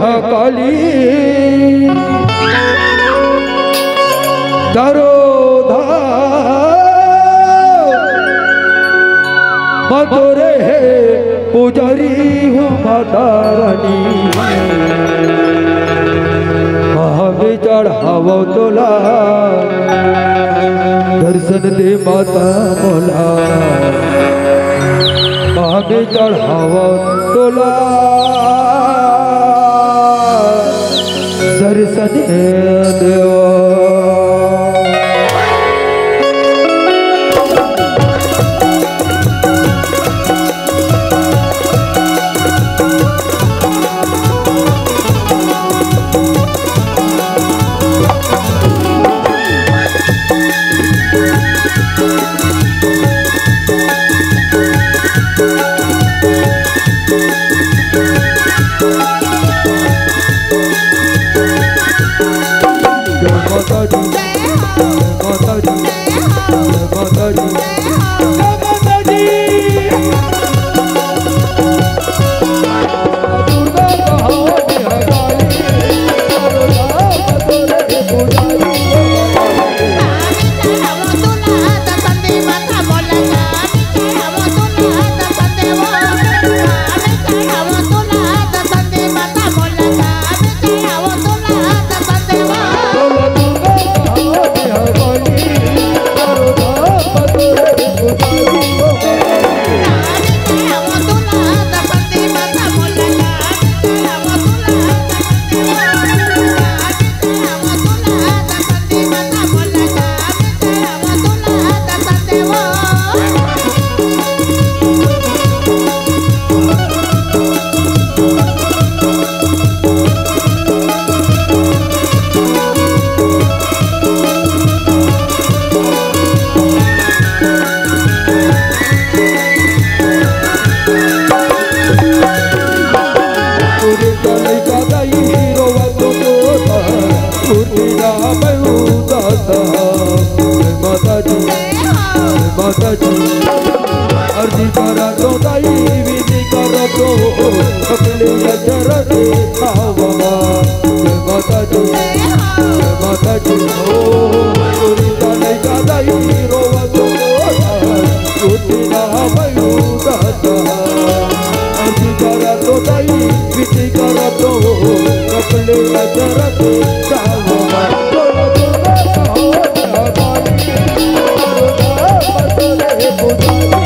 काली दरो मधुरे है पुजारी हूँ माता रानी हमें चढ़ावो तोला दर्शन दे माता मोला हमें चढ़ावो तोला दर्शन देव अर्जी करा तो दाई विधि करा तो अपने अजर से खावा माता जी ओ पूरी दाई का दाई रोवा तो टूटी ना मयू दाता अर्जी करा तो दाई विधि करा तो अपने अजर से खावा पूजा